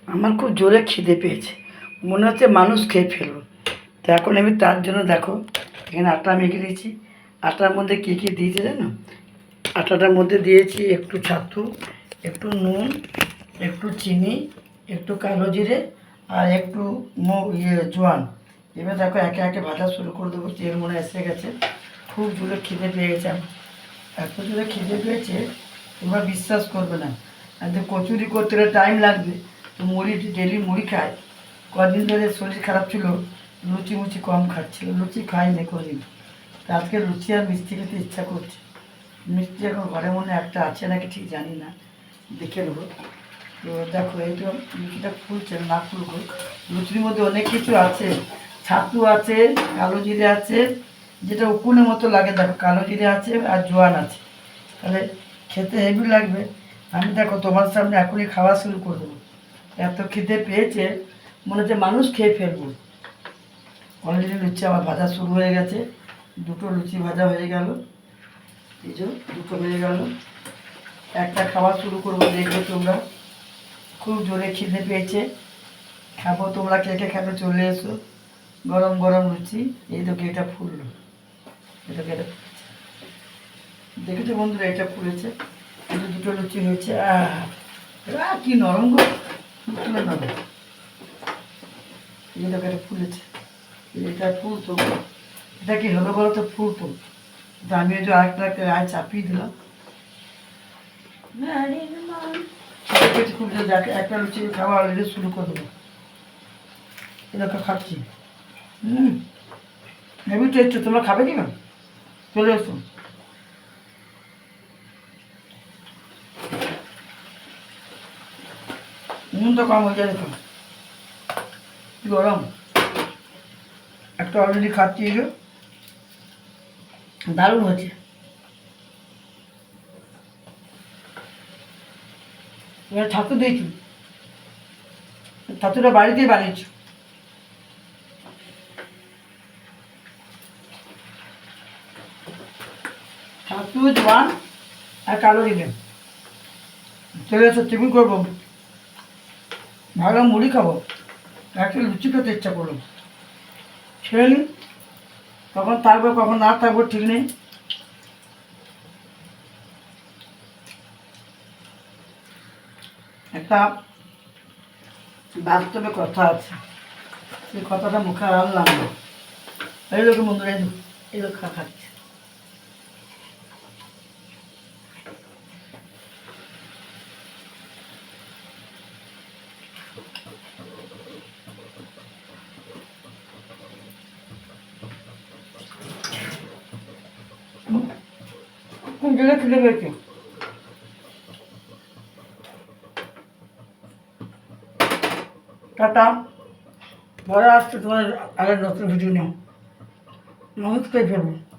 আমার খুব জোরে খিদে পেয়েছে, মনে হচ্ছে মানুষ খেয়ে ফেলবো। তো এখন আমি তার জন্য দেখো এখানে আটা মেখে দিয়েছি। আটার মধ্যে কী কী দিয়েছি জানো? আটাটার মধ্যে দিয়েছি একটু ছাতু, একটু নুন, একটু চিনি, একটু কালো জিরে আর একটু জোয়ান। এবার দেখো একে একে ভাজা শুরু করে দেবো। তেল মনে এসে গেছে, খুব জোরে খিদে পেয়ে গেছে আমার। এত জোরে খিদে পেয়েছে তোমরা বিশ্বাস করবে না। আর যে কচুরি করতে গেলে টাইম লাগবে, তো মুড়ি ডেলি মুড়ি খায়। কদিন ধরে শরীর খারাপ ছিল, লুচি মুচি কম খাচ্ছিল, লুচি খাই না কদিন। তা আজকে লুচি আর মিষ্টি খেতে ইচ্ছা করছে। মিষ্টি এখন ঘরে মনে একটা আছে নাকি ঠিক জানি না, দেখে নেবো। তো দেখো এই তো লুচিটা ফুলছে, না ফুলুক। লুচির মধ্যে অনেক কিছু আছে, ছাতু আছে, কালো জিরে আছে, যেটা উকুনের মতো লাগে দেখো, কালো জিরে আছে আর জোয়ান আছে, তাহলে খেতে হেভি লাগবে। আমি দেখো তোমার সামনে এখনই খাওয়া শুরু করে দেবো। এত খেতে পেয়েছে মনে হচ্ছে মানুষ খেয়ে ফেলবো। অলরেডি লুচি আমার ভাজা শুরু হয়ে গেছে, দুটো লুচি ভাজা হয়ে গেল, এই যে দুটো হয়ে গেল। একটা খাওয়া শুরু করবো, দেখবে তোমরা। খুব জোরে খিদে পেয়েছে, খাবো। তোমরা কে কে খাবে চলে এসো। গরম গরম লুচি, এই তো এটা ফুললো, এটা দেখেছো বন্ধুরা, এটা ফুলেছে। কিন্তু দুটো লুচি হয়েছে। কি নরম গো, তুলে নরম। এই দেখো এটা ফুলেছে, এটা ফুলতো। এটা কি হলো বলো তো, ফুলতো। কিন্তু আমি ওই যে আরেকটা রায় চাপিয়ে দিলাম। খুব একটা লুচি খাওয়া অলরেডি শুরু করে দেবো। এরকম খাচ্ছি। Heavy taste. তোমরা খাবে কি না? চলে এসো। নুনটা কম হয়ে যায় দেখো, গরম। একটা অলরেডি খাচ্ছি, এই যে দারুণ হয়েছে। এবার ছাতু দিয়েছি, ছাতুটা বাড়িতেই বানিয়েছি। ছাতু, জোয়ান আর কালো জিরে। চলে এসে টিফিন করবো, ভালো মুড়ি খাবো, একটা লুচি খেতে ইচ্ছা করলো। খেয়ে নিই, কখন থাকবো কখন না থাকবো ঠিক নেই। একটা বাস্তবে কথা আছে, সেই কথাটা মুখে আর আনলাম না। এই লোক বন্ধুরা, এই লোক খাচ্ছে। জেলে খুলে গেছে। টাটা, পরে আসছে তোমার আগে নতুন ভিডিও নিয়ে। নমস্কার ফেলবো।